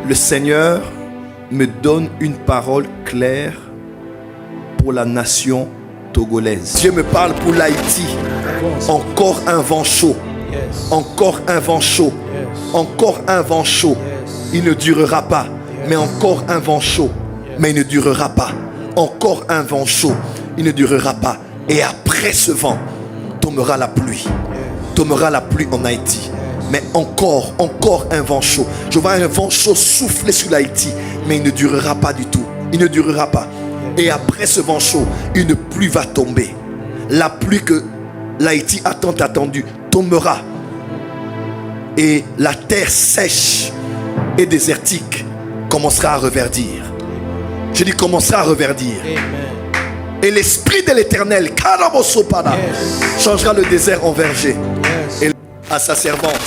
Le Seigneur me donne une parole claire pour la nation togolaise. Dieu me parle pour l'Haïti. Encore un vent chaud. Encore un vent chaud. Encore un vent chaud. Il ne durera pas. Mais encore un vent chaud. Mais il ne durera pas. Encore un vent chaud. Il ne durera pas. Et après ce vent, tombera la pluie. Tombera la pluie en Haïti. Mais encore un vent chaud. Je vois un vent chaud souffler sur l'Haïti. Mais il ne durera pas du tout. Il ne durera pas. Et après ce vent chaud, une pluie va tomber. La pluie que l'Haïti a tant attendue tombera. Et la terre sèche et désertique commencera à reverdir. Je dis commencera à reverdir. Et l'esprit de l'Éternel changera le désert en verger. Et à sa servante,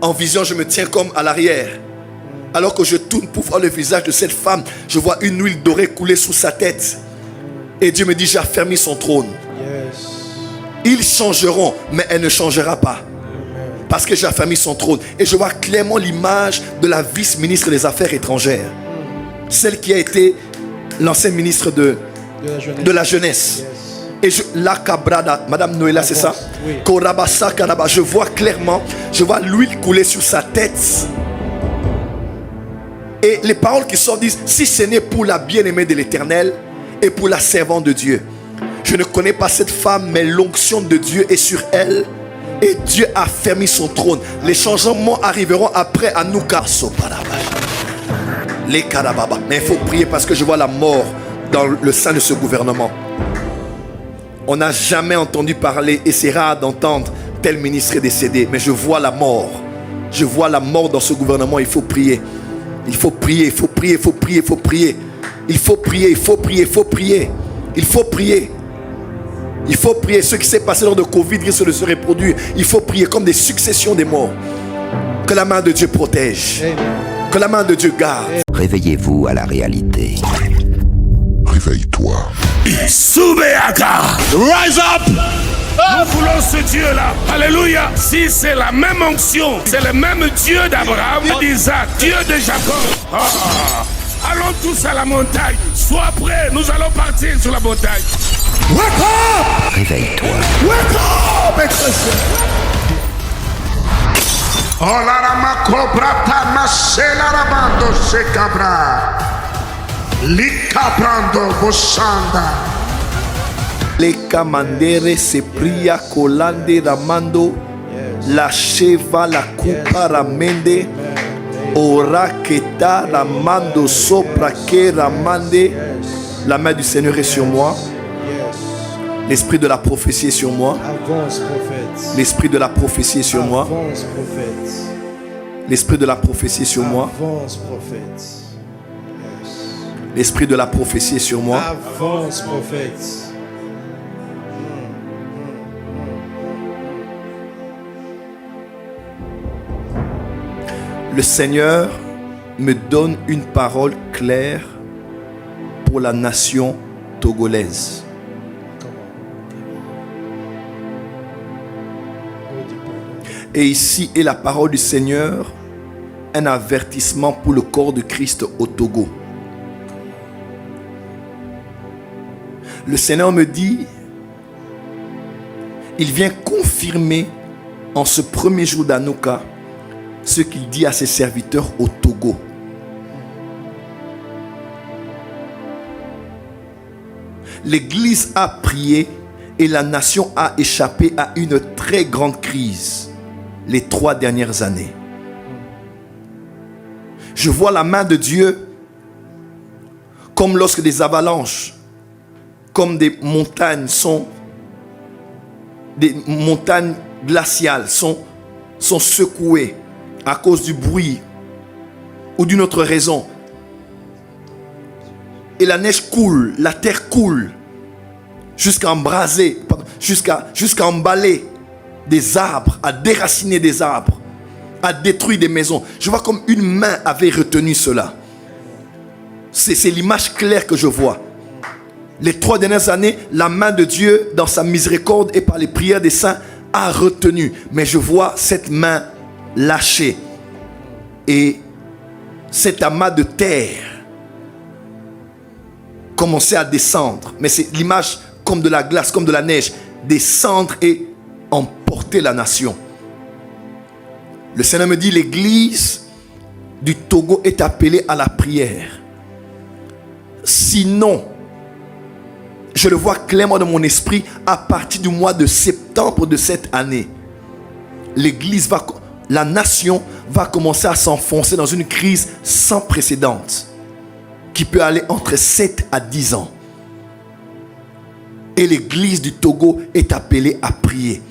en vision, je me tiens comme à l'arrière. Alors que je tourne pour voir le visage de cette femme, je vois une huile dorée couler sous sa tête. Et Dieu me dit, j'ai affermi son trône. Ils changeront, mais elle ne changera pas. Parce que j'ai affermi son trône. Et je vois clairement l'image de la vice-ministre des Affaires étrangères. Celle qui a été l'ancienne ministre de la jeunesse. Et la Cabrada, Madame Noëlla, c'est ça? Oui. Korabasa, Karaba, je vois clairement, je vois l'huile couler sur sa tête. Et les paroles qui sortent disent, si ce n'est pour la bien-aimée de l'Éternel et pour la servante de Dieu. Je ne connais pas cette femme, mais l'onction de Dieu est sur elle. Et Dieu a fermé son trône. Les changements arriveront après à Nouka. Les Karababa. Mais il faut prier parce que je vois la mort dans le sein de ce gouvernement. On n'a jamais entendu parler, et c'est rare d'entendre tel ministre est décédé. Mais je vois la mort. Je vois la mort dans ce gouvernement. Il faut prier. Il faut prier, il faut prier, il faut prier, il faut prier. Il faut prier, il faut prier, il faut prier. Il faut prier. Il faut prier. Ce qui s'est passé lors de Covid risque de se reproduire. Il faut prier comme des successions des morts. Que la main de Dieu protège. Que la main de Dieu garde. Réveillez-vous à la réalité. Réveille-toi. Soubeaka. Rise up. Nous voulons ce Dieu-là. Alléluia. Si c'est la même onction, c'est le même Dieu d'Abraham, d'Isaac, Dieu de Jacob. Allons tous à la montagne. Sois prêts, nous allons partir sur la montagne. Wake up! Réveille-toi. Wake up! Oh la rama cobra tamasela rabando se cabra. Licabrando bossanda. Le camandere se pria colande ramando. La cheva la coupa ramende. Ora keta ramando sopra ke ramande. La main du Seigneur est sur moi. L'esprit de la prophétie est sur moi. L'esprit de la prophétie est sur moi. L'esprit de la prophétie est sur moi. L'esprit de la prophétie est sur moi. Avance, prophète. Le Seigneur me donne une parole claire pour la nation togolaise. Et ici est la parole du Seigneur, un avertissement pour le corps de Christ au Togo. Le Seigneur me dit, il vient confirmer en ce premier jour d'Anouka ce qu'il dit à ses serviteurs au Togo. L'Église a prié et la nation a échappé à une très grande crise les 3 dernières années. Je vois la main de Dieu comme lorsque des avalanches, comme des montagnes glaciales sont secouées à cause du bruit ou d'une autre raison. Et la neige coule, la terre coule jusqu'à embraser, jusqu'à emballer des arbres, à déraciner des arbres, à détruire des maisons. Je vois comme une main avait retenu cela. C'est l'image claire que je vois. Les 3 dernières années, la main de Dieu, dans sa miséricorde et par les prières des saints, a retenu. Mais je vois cette main lâcher. Et cet amas de terre commençait à descendre. Mais c'est l'image comme de la glace, comme de la neige, descendre et emporter la nation. Le Seigneur me dit, l'église du Togo est appelée à la prière. Sinon, je le vois clairement dans mon esprit, à partir du mois de septembre de cette année, la nation va commencer à s'enfoncer dans une crise sans précédent qui peut aller entre 7 à 10 ans. Et l'église du Togo est appelée à prier.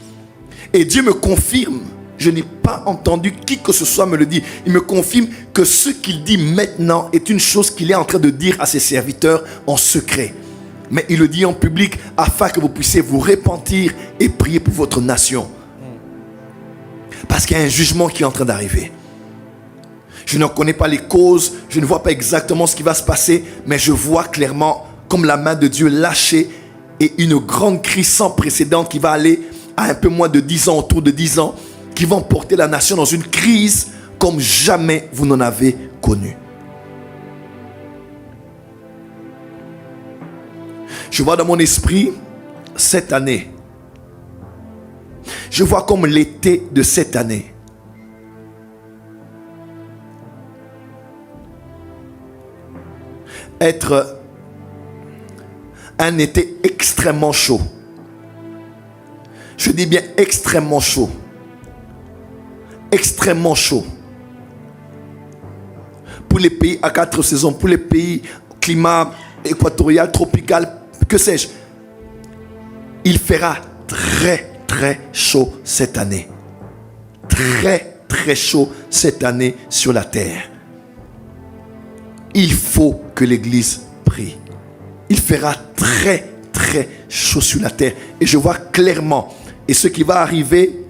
Et Dieu me confirme, je n'ai pas entendu qui que ce soit me le dire, il me confirme que ce qu'il dit maintenant est une chose qu'il est en train de dire à ses serviteurs en secret. Mais il le dit en public afin que vous puissiez vous repentir et prier pour votre nation. Parce qu'il y a un jugement qui est en train d'arriver. Je ne connais pas les causes, je ne vois pas exactement ce qui va se passer, mais je vois clairement comme la main de Dieu lâchée et une grande crise sans précédent qui va aller à un peu moins de 10 ans, autour de 10 ans, qui va emporter la nation dans une crise comme jamais vous n'en avez connu. Je vois dans mon esprit cette année. Je vois comme l'été de cette année. Être un été extrêmement chaud. Je dis bien extrêmement chaud. Extrêmement chaud. Pour les pays à 4 saisons, pour les pays climat équatorial, tropical, que sais-je, il fera très très chaud cette année. Très très chaud cette année sur la terre. Il faut que l'église prie. Il fera très très chaud sur la terre. Et je vois clairement, et ce qui va arriver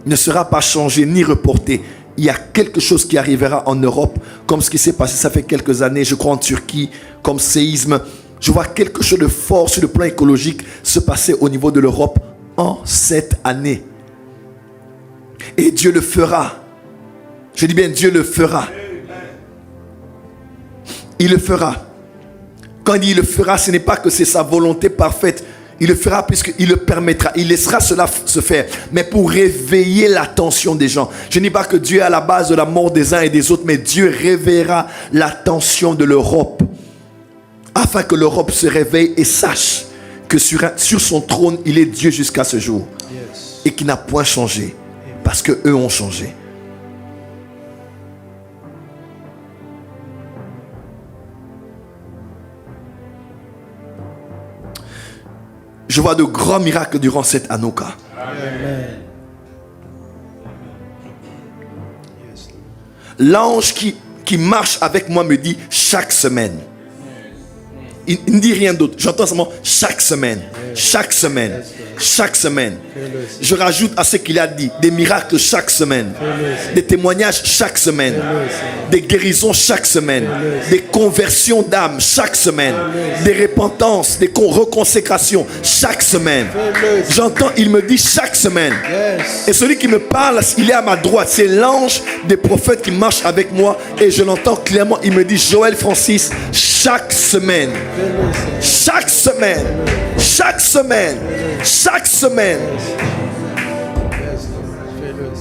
ne sera pas changé ni reporté. Il y a quelque chose qui arrivera en Europe, comme ce qui s'est passé, ça fait quelques années, je crois en Turquie, comme séisme. Je vois quelque chose de fort sur le plan écologique se passer au niveau de l'Europe en cette année. Et Dieu le fera. Je dis bien Dieu le fera. Il le fera. Quand il dit il le fera, ce n'est pas que c'est sa volonté parfaite. Il le fera puisqu'il le permettra. Il laissera cela se faire. Mais pour réveiller l'attention des gens. Je ne dis pas que Dieu est à la base de la mort des uns et des autres, mais Dieu réveillera l'attention de l'Europe. Afin que l'Europe se réveille et sache que sur son trône, il est Dieu jusqu'à ce jour. Yes. Et qu'il n'a point changé. Parce qu'eux ont changé. Je vois de grands miracles durant cette Hanouka. Amen. L'ange qui marche avec moi me dit chaque semaine. Il ne dit rien d'autre. J'entends seulement chaque semaine. Chaque semaine. Chaque semaine. Je rajoute à ce qu'il a dit des miracles chaque semaine. Des témoignages chaque semaine. Des guérisons chaque semaine. Des conversions d'âme chaque semaine. Des repentances, des reconsécrations chaque semaine. J'entends, il me dit chaque semaine. Et celui qui me parle, il est à ma droite. C'est l'ange des prophètes qui marche avec moi. Et je l'entends clairement. Il me dit Joël Francis, chaque semaine. Chaque semaine. Chaque semaine. Chaque semaine.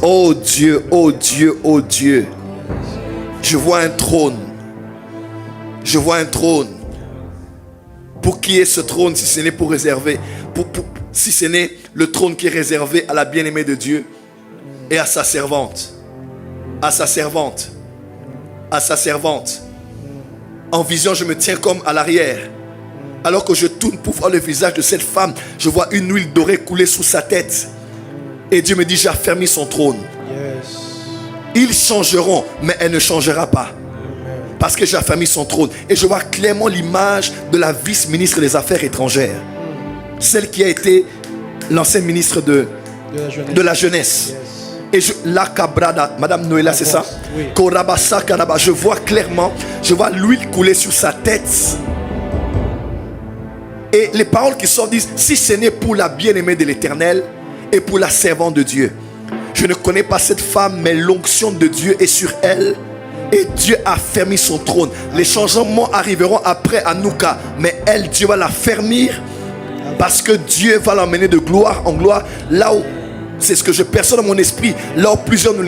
Oh Dieu, oh Dieu, oh Dieu. Je vois un trône. Je vois un trône. Pour qui est ce trône si ce n'est pour réserver, si ce n'est le trône qui est réservé à la bien-aimée de Dieu et à sa servante. À sa servante. À sa servante. En vision, je me tiens comme à l'arrière. Alors que je tourne pour voir le visage de cette femme, je vois une huile dorée couler sous sa tête. Et Dieu me dit, j'ai affermi son trône. Yes. Ils changeront, mais elle ne changera pas. Parce que j'ai affermi son trône. Et je vois clairement l'image de la vice-ministre des Affaires étrangères. Celle qui a été l'ancienne ministre de la jeunesse. Yes. Et la Cabrada, Madame Noëlla, c'est ça? Oui. Korabasa Kanaba, je vois clairement, je vois l'huile couler sur sa tête. Et les paroles qui sortent disent, si ce n'est pour la bien-aimée de l'Éternel et pour la servante de Dieu. Je ne connais pas cette femme, mais l'onction de Dieu est sur elle. Et Dieu a fermé son trône. Les changements arriveront après Anouka, mais elle, Dieu va la fermir parce que Dieu va l'emmener de gloire en gloire. Là où, c'est ce que je perçois dans mon esprit, là où plusieurs ne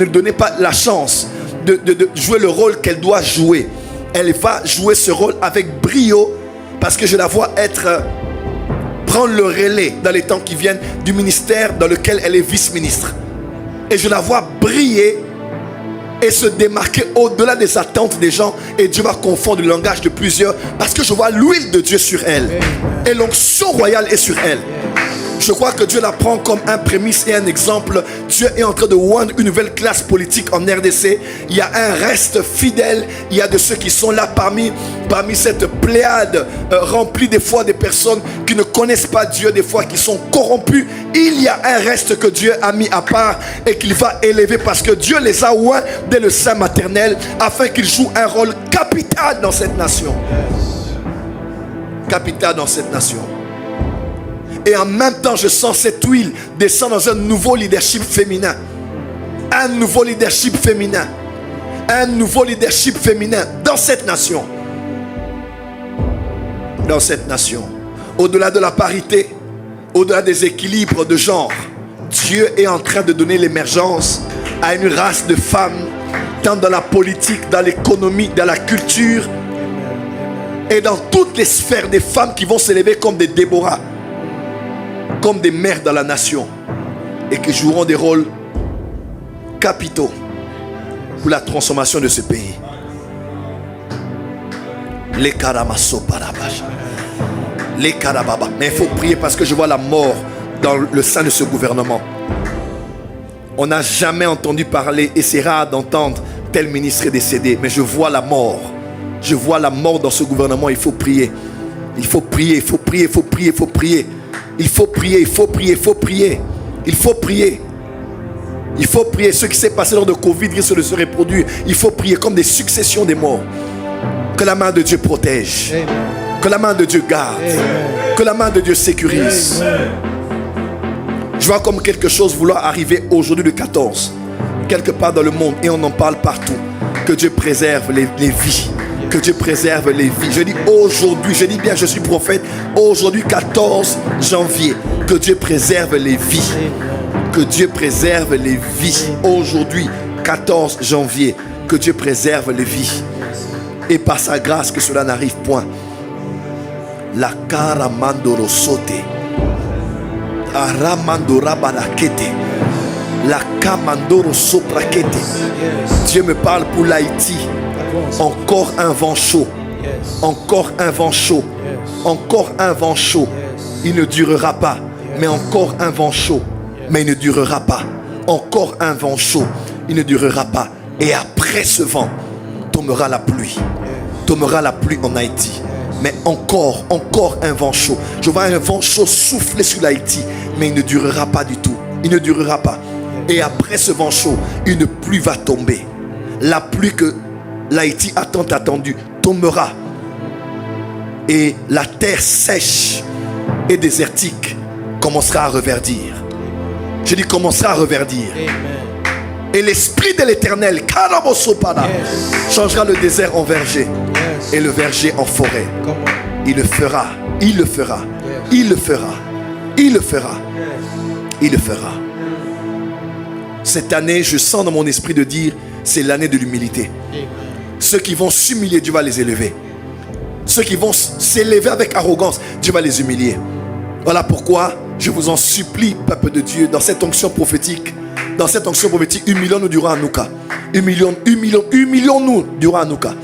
lui donnaient pas la chance de jouer le rôle qu'elle doit jouer. Elle va jouer ce rôle avec brio parce que je la vois prendre le relais dans les temps qui viennent du ministère dans lequel elle est vice-ministre. Et je la vois briller et se démarquer au-delà des attentes des gens. Et Dieu va confondre le langage de plusieurs parce que je vois l'huile de Dieu sur elle. Et l'onction royale est sur elle. Je crois que Dieu la prend comme un prémisse et un exemple. Dieu est en train de oindre une nouvelle classe politique en RDC. Il y a un reste fidèle. Il y a de ceux qui sont là parmi cette pléiade remplie des fois des personnes qui ne connaissent pas Dieu, des fois qui sont corrompus. Il y a un reste que Dieu a mis à part et qu'il va élever parce que Dieu les a oints dès le sein maternel afin qu'ils jouent un rôle capital dans cette nation. Capital dans cette nation. Et en même temps, je sens cette huile descendre dans un nouveau leadership féminin. Un nouveau leadership féminin. Un nouveau leadership féminin dans cette nation. Dans cette nation. Au-delà de la parité, au-delà des équilibres de genre, Dieu est en train de donner l'émergence à une race de femmes, tant dans la politique, dans l'économie, dans la culture, et dans toutes les sphères des femmes qui vont s'élever comme des Déborah, comme des mères dans la nation et qui joueront des rôles capitaux pour la transformation de ce pays. Les Karamaso Parabash. Les Karababa. Mais il faut prier parce que je vois la mort dans le sein de ce gouvernement. On n'a jamais entendu parler, et c'est rare d'entendre tel ministre est décédé, mais je vois la mort. Je vois la mort dans ce gouvernement. Il faut prier. Il faut prier, il faut prier, il faut prier, il faut prier. Il faut prier, il faut prier, il faut prier. Il faut prier. Il faut prier. Ce qui s'est passé lors de Covid risque de se reproduire. Il faut prier comme des successions des morts. Que la main de Dieu protège. Amen. Que la main de Dieu garde. Amen. Que la main de Dieu sécurise. Amen. Je vois comme quelque chose vouloir arriver aujourd'hui le 14. Quelque part dans le monde. Et on en parle partout. Que Dieu préserve les vies. Que Dieu préserve les vies. Je dis aujourd'hui, je dis bien, je suis prophète. Aujourd'hui, 14 janvier, que Dieu préserve les vies. Que Dieu préserve les vies. Aujourd'hui, 14 janvier, que Dieu préserve les vies. Et par sa grâce, que cela n'arrive point. La karamandoro sote. Aramandora balakete. La kamandoro soprakete. Dieu me parle pour l'Haïti. Encore un vent chaud. Encore un vent chaud. Encore un vent chaud. Il ne durera pas. Mais encore un vent chaud. Mais il ne durera pas. Encore un vent chaud. Il ne durera pas. Et après ce vent, tombera la pluie. Tombera la pluie en Haïti. Mais encore un vent chaud. Je vois un vent chaud souffler sur l'Haïti. Mais il ne durera pas du tout. Il ne durera pas. Et après ce vent chaud, une pluie va tomber. La pluie que l'Haïti a tant attendu tombera. Et la terre sèche et désertique commencera à reverdir. Je dis commencera à reverdir. Amen. Et l'esprit de l'Éternel changera le désert en verger. Et le verger en forêt. Il le fera. Il le fera. Il le fera. Il le fera. Il le fera. Cette année, je sens dans mon esprit de dire, c'est l'année de l'humilité. Ceux qui vont s'humilier, Dieu va les élever. Ceux qui vont s'élever avec arrogance, Dieu va les humilier. Voilà pourquoi je vous en supplie, peuple de Dieu, dans cette onction prophétique, humilions-nous durant Hanouka. Humilions-nous durant Hanouka.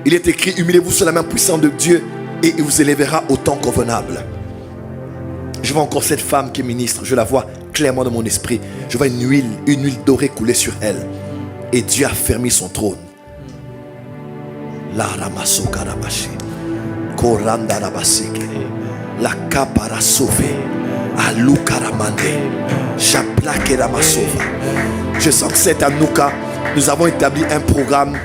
Il est écrit, humiliez-vous sur la main puissante de Dieu et il vous élèvera au temps convenable. Je vois encore cette femme qui est ministre, je la vois clairement dans mon esprit. Je vois une huile dorée couler sur elle. Et Dieu a fermé son trône. La ramasso karabashi. Koranda rabasike. La kapara sauvé. Alou karamande. Japlake ramasova. Je sens que c'est à Hanouka. Nous avons établi un programme.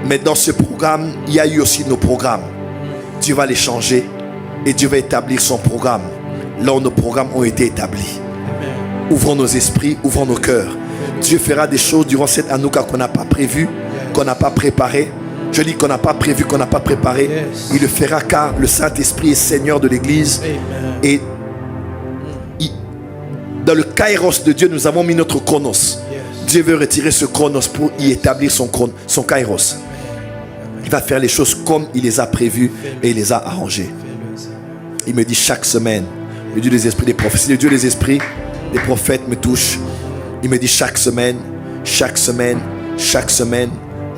Mais dans ce programme, il y a eu aussi nos programmes. Dieu va les changer. Et Dieu va établir son programme. Là où nos programmes ont été établis. Ouvrons nos esprits, ouvrons nos cœurs. Dieu fera des choses durant cette Hanouka qu'on n'a pas prévu, qu'on n'a pas préparé. Je dis qu'on n'a pas prévu, qu'on n'a pas préparé. Il le fera car le Saint-Esprit est Seigneur de l'Église. Et dans le kairos de Dieu, nous avons mis notre chronos. Dieu veut retirer ce chronos pour y établir son kairos. Il va faire les choses comme il les a prévues et il les a arrangées. Il me dit chaque semaine, le Dieu des esprits des prophéties, le Dieu des esprits des prophètes me touche. Il me dit chaque semaine,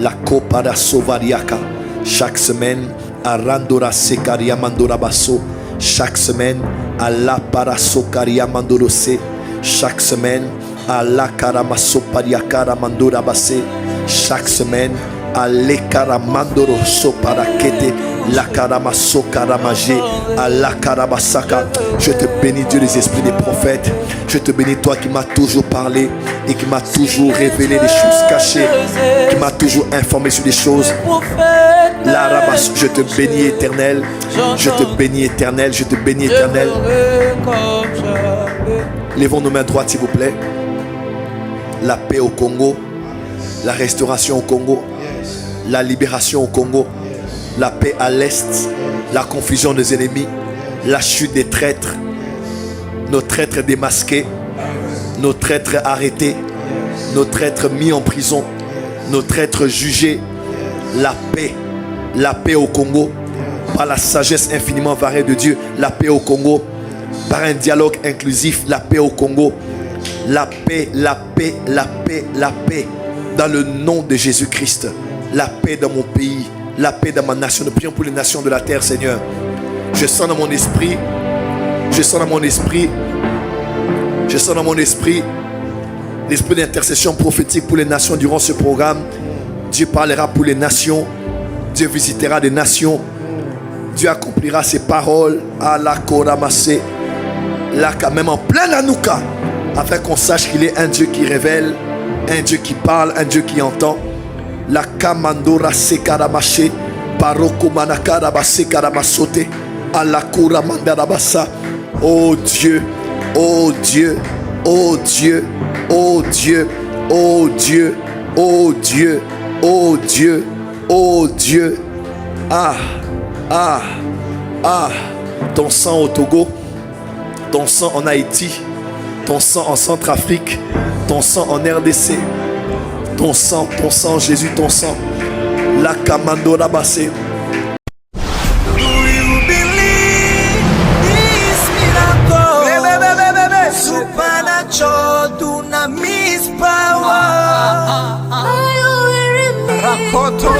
la copada sovariaka, chaque semaine, arandora sekaria mandora basso, chaque semaine, à la parasokaria mandorose, chaque semaine, à la karamaso pariakara mandora basse, chaque semaine, à l'ekara mandoro soparakete, la karamaso karamage, à la karabasaka. Je te bénis, Dieu des esprits des prophètes. Je te bénis, toi qui m'as toujours parlé et qui m'as toujours révélé des choses cachées, qui m'as toujours informé sur des choses. Je te bénis, Éternel. Je te bénis, Éternel. Je te bénis, Éternel. Levons nos mains droites, s'il vous plaît. La paix au Congo, la restauration au Congo, la libération au Congo, la paix à l'Est, la confusion des ennemis, la chute des traîtres, nos traîtres démasqués, nos traîtres arrêtés, nos traîtres mis en prison, nos traîtres jugés, la paix au Congo, par la sagesse infiniment variée de Dieu, la paix au Congo, par un dialogue inclusif, la paix au Congo, la paix, dans le nom de Jésus-Christ, la paix dans mon pays, la paix dans ma nation. Nous prions pour les nations de la terre, Seigneur. Je sens dans mon esprit l'esprit d'intercession prophétique pour les nations durant ce programme. Dieu parlera pour les nations, Dieu visitera des nations, Dieu accomplira ses paroles à la Koramase, même en plein Hanouka, afin qu'on sache qu'il est un Dieu qui révèle, un Dieu qui parle, un Dieu qui entend. La Kamandora Sekaramache, Baroko Manakarabase Karamasote, à la Koramandarabasa. Oh Dieu, oh Dieu, oh Dieu, oh Dieu, oh Dieu, oh Dieu, oh Dieu, oh Dieu. Ton sang au Togo, ton sang en Haïti, ton sang en Centrafrique, ton sang en RDC, ton sang Jésus, ton sang. La Kamandora Basse. Supernatural dunamis power. Rakoto